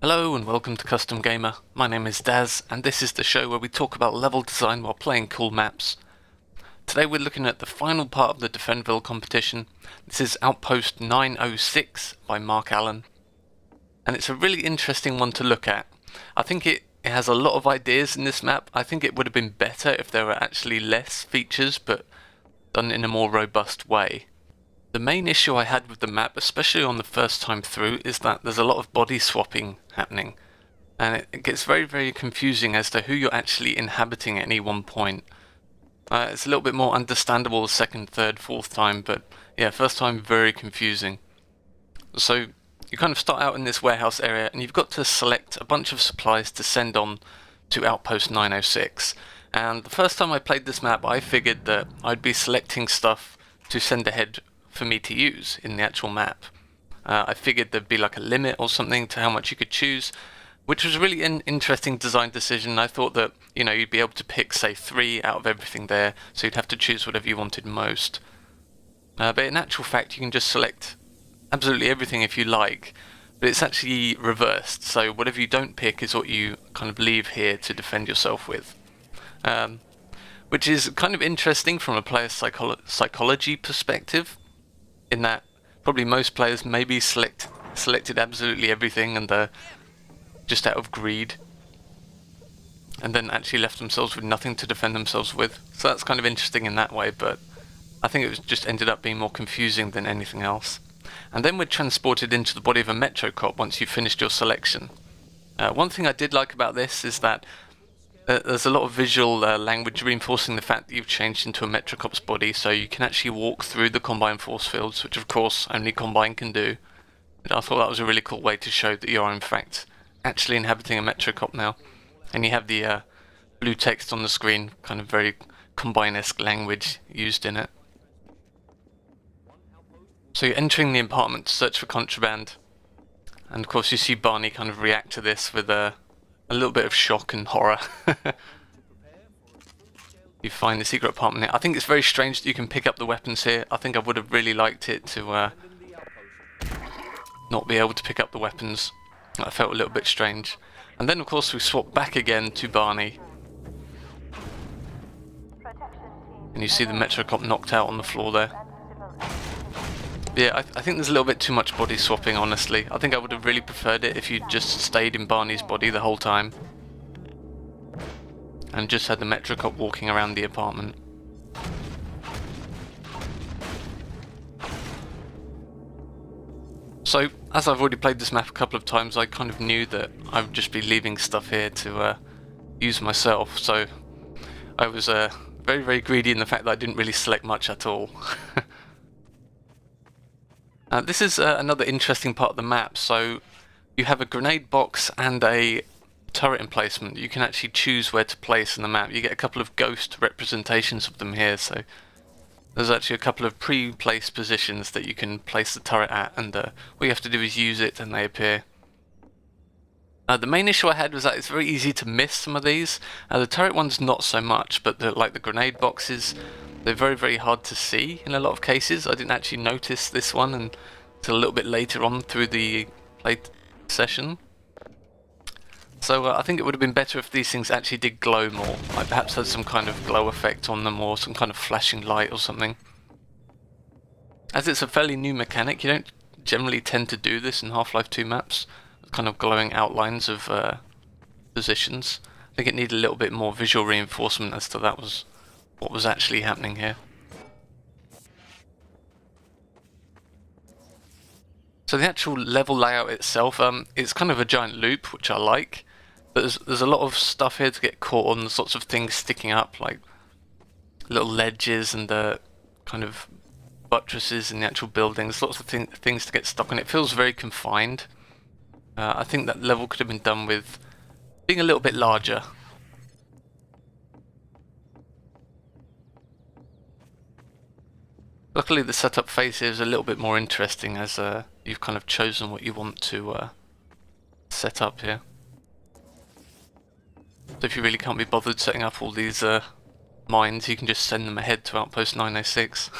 Hello and welcome to Custom Gamer. My name is Daz and this is the show where we talk about level design while playing cool maps. Today we're looking at the final part of the Defendville competition. This is Outpost 906 by Allan. And it's a really interesting one to look at. I think it has a lot of ideas in this map. I think it would have been better if there were actually less features but done in a more robust way. The main issue I had with the map, especially on the first time through, is that there's a lot of body swapping happening. And it gets very confusing as to who you're actually inhabiting at any one point. It's a little bit more understandable the second, third, fourth time, but yeah, first time very confusing. So you kind of start out in this warehouse area and you've got to select a bunch of supplies to send on to Outpost 906. And the first time I played this map I figured that I'd be selecting stuff to send ahead for me to use in the actual map. I figured there'd be like a limit or something to how much you could choose, which was really an interesting design decision. I thought that, you know, you'd be able to pick, say, 3 out of everything there, so you'd have to choose whatever you wanted most. But in actual fact, you can just select absolutely everything if you like, but it's actually reversed, so whatever you don't pick is what you kind of leave here to defend yourself with. Which is kind of interesting from a player's psychology perspective, in that probably most players maybe selected absolutely everything and just out of greed, and then actually left themselves with nothing to defend themselves with. So that's kind of interesting in that way, but I think it was just ended up being more confusing than anything else. And then we're transported into the body of a metro cop once you've finished your selection. One thing I did like about this is that there's a lot of visual language reinforcing the fact that you've changed into a Metrocop's body, so you can actually walk through the Combine force fields, which of course only Combine can do. And I thought that was a really cool way to show that you are in fact actually inhabiting a Metrocop now. And you have the blue text on the screen, kind of very Combine-esque language used in it. So you're entering the apartment to search for contraband, and of course you see Barney kind of react to this with a little bit of shock and horror. You find the secret apartment here. I think it's very strange that you can pick up the weapons here. I think I would have really liked it to not be able to pick up the weapons. I felt a little bit strange. And then of course we swap back again to Barney. And you see the Metro Cop knocked out on the floor there. Yeah, I think there's a little bit too much body swapping, honestly. I think I would have really preferred it if you just stayed in Barney's body the whole time and just had the Metro Cop walking around the apartment. So, as I've already played this map a couple of times, I kind of knew that I would just be leaving stuff here to use myself, so I was very greedy in the fact that I didn't really select much at all. This is another interesting part of the map. So you have a grenade box and a turret emplacement. You can actually choose where to place in the map. You get a couple of ghost representations of them here, so there's actually a couple of pre-placed positions that you can place the turret at, and what you have to do is use it and they appear. The main issue I had was that it's very easy to miss some of these. The turret ones not so much, but like the grenade boxes, they're very hard to see in a lot of cases. I didn't actually notice this one until a little bit later on through the play session. So I think it would have been better if these things actually did glow more, like perhaps had some kind of glow effect on them or some kind of flashing light or something. As it's a fairly new mechanic, you don't generally tend to do this in Half-Life 2 maps, kind of glowing outlines of positions. I think it needed a little bit more visual reinforcement as to that was what was actually happening here. So the actual level layout itself, it's kind of a giant loop, which I like, but there's a lot of stuff here to get caught on. There's lots of things sticking up, like little ledges and kind of buttresses in the actual buildings, lots of things to get stuck on. It feels very confined. I think that level could have been done with being a little bit larger. Luckily the setup phase here is a little bit more interesting, as you've kind of chosen what you want to set up here. So if you really can't be bothered setting up all these mines, you can just send them ahead to Outpost 906.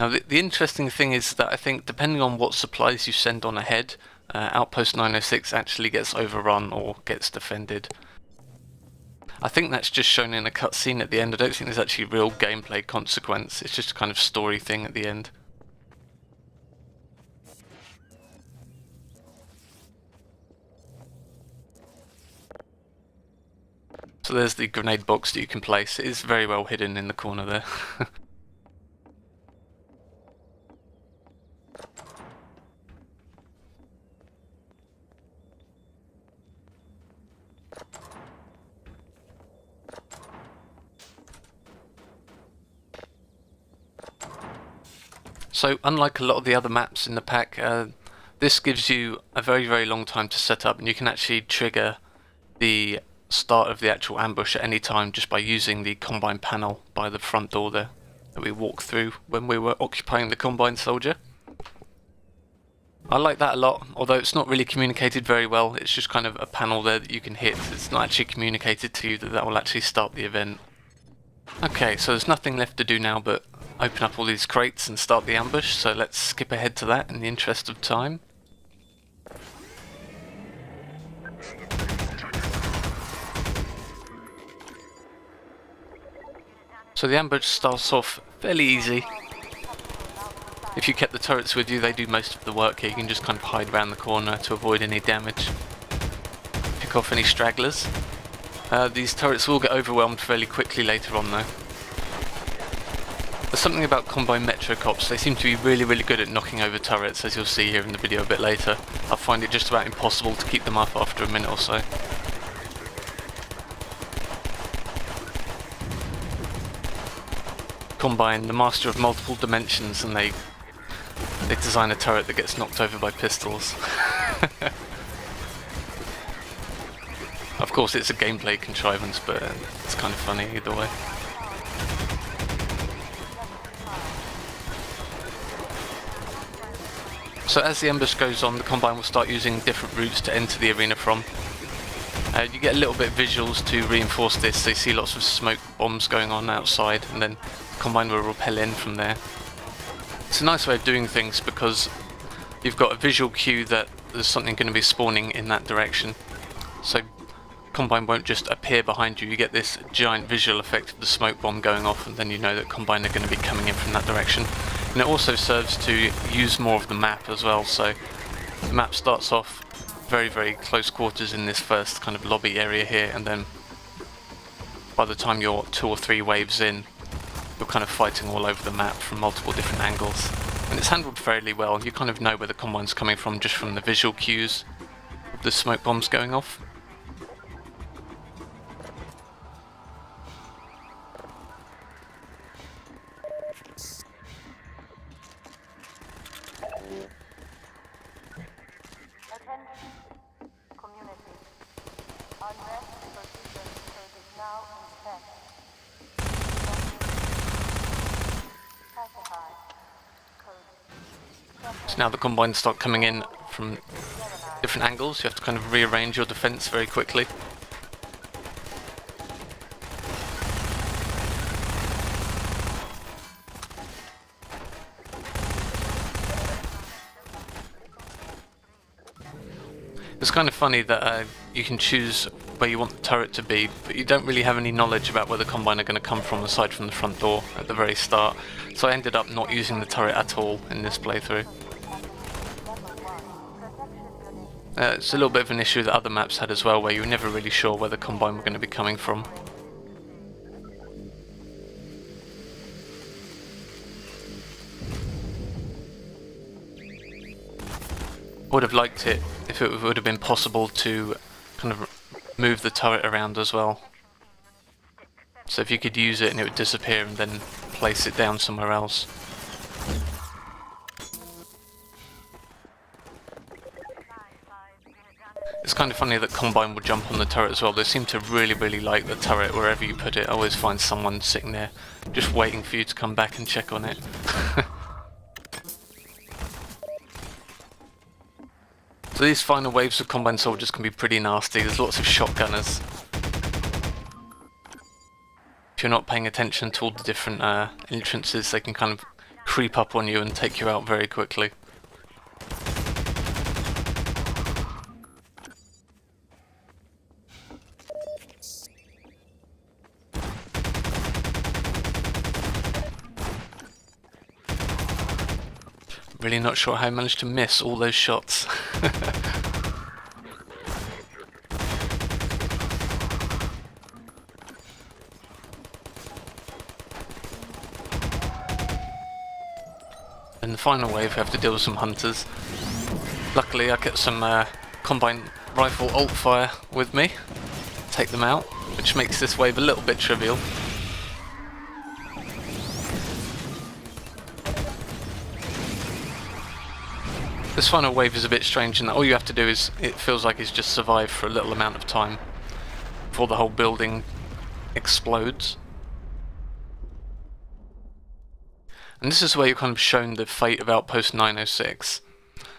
Now the interesting thing is that I think depending on what supplies you send on ahead, Outpost 906 actually gets overrun or gets defended. I think that's just shown in a cutscene at the end. I don't think there's actually real gameplay consequence, it's just a kind of story thing at the end. So there's the grenade box that you can place. It is very well hidden in the corner there. So unlike a lot of the other maps in the pack, this gives you a very long time to set up, and you can actually trigger the start of the actual ambush at any time just by using the Combine panel by the front door there that we walked through when we were occupying the Combine soldier. I like that a lot, although it's not really communicated very well. It's just kind of a panel there that you can hit. It's not actually communicated to you that that will actually start the event. Okay, so there's nothing left to do now but open up all these crates and start the ambush, so let's skip ahead to that in the interest of time. So the ambush starts off fairly easy. If you kept the turrets with you, they do most of the work here. You can just kind of hide around the corner to avoid any damage. Pick off any stragglers. These turrets will get overwhelmed fairly quickly later on though. There's something about Combine Metro Cops, they seem to be really good at knocking over turrets, as you'll see here in the video a bit later. I find it just about impossible to keep them up after a minute or so. Combine, the master of multiple dimensions, and they design a turret that gets knocked over by pistols. Of course it's a gameplay contrivance, but it's kind of funny either way. So as the ambush goes on, the Combine will start using different routes to enter the arena from. You get a little bit of visuals to reinforce this, so you see lots of smoke bombs going on outside, and then the Combine will rappel in from there. It's a nice way of doing things because you've got a visual cue that there's something going to be spawning in that direction. So Combine won't just appear behind you, you get this giant visual effect of the smoke bomb going off, and then you know that Combine are going to be coming in from that direction. And it also serves to use more of the map as well, so the map starts off very close quarters in this first kind of lobby area here, and then by the time you're 2 or 3 waves in, you're kind of fighting all over the map from multiple different angles. And it's handled fairly well. You kind of know where the Combine's coming from just from the visual cues of the smoke bombs going off. So now the Combines start coming in from different angles, you have to kind of rearrange your defense very quickly. It's kind of funny that you can choose where you want the turret to be, but you don't really have any knowledge about where the Combine are going to come from aside from the front door at the very start. So I ended up not using the turret at all in this playthrough. It's a little bit of an issue that other maps had as well, where you were never really sure where the Combine were going to be coming from. I would have liked it if it would have been possible to kind of move the turret around as well. So if you could use it and it would disappear and then place it down somewhere else. It's kind of funny that Combine will jump on the turret as well. They seem to really like the turret wherever you put it. I always find someone sitting there just waiting for you to come back and check on it. So these final waves of Combine soldiers can be pretty nasty. There's lots of shotgunners. If you're not paying attention to all the different entrances, they can kind of creep up on you and take you out very quickly. Really not sure how I managed to miss all those shots. In the final wave we have to deal with some hunters. Luckily I get some combined rifle alt fire with me, take them out, which makes this wave a little bit trivial. This final wave is a bit strange in that all you have to do is, it feels like it's just survive for a little amount of time before the whole building explodes. And this is where you're kind of shown the fate of Outpost 906.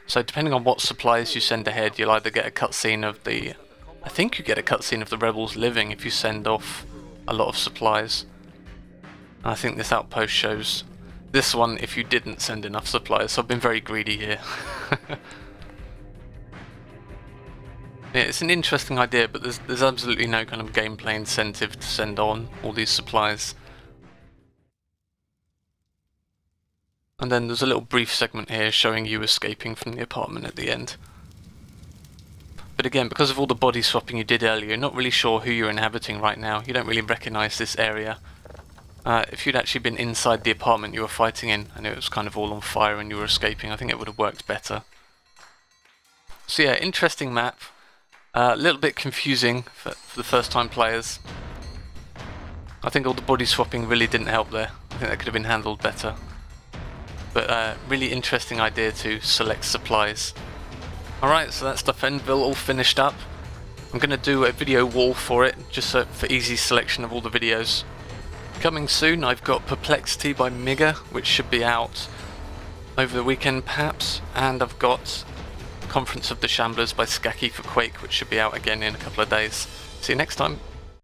So depending on what supplies you send ahead, you'll either get a cutscene of the... I think you get a cutscene of the rebels living if you send off a lot of supplies. And I think this outpost shows this one if you didn't send enough supplies, so I've been very greedy here. Yeah, it's an interesting idea, but there's absolutely no kind of gameplay incentive to send on all these supplies. And then there's a little brief segment here showing you escaping from the apartment at the end. But again, because of all the body swapping you did earlier, you're not really sure who you're inhabiting right now. You don't really recognise this area. If you'd actually been inside the apartment you were fighting in, and it was kind of all on fire and you were escaping, I think it would have worked better. So yeah, interesting map. A little bit confusing for the first time players. I think all the body swapping really didn't help there. I think that could have been handled better. But really interesting idea to select supplies. Alright, so that's Defendville all finished up. I'm going to do a video wall for it, just so for easy selection of all the videos. Coming soon, I've got Perplexity by Migga, which should be out over the weekend perhaps, and I've got Conference of the Shamblers by Skaki for Quake, which should be out again in a couple of days. See you next time.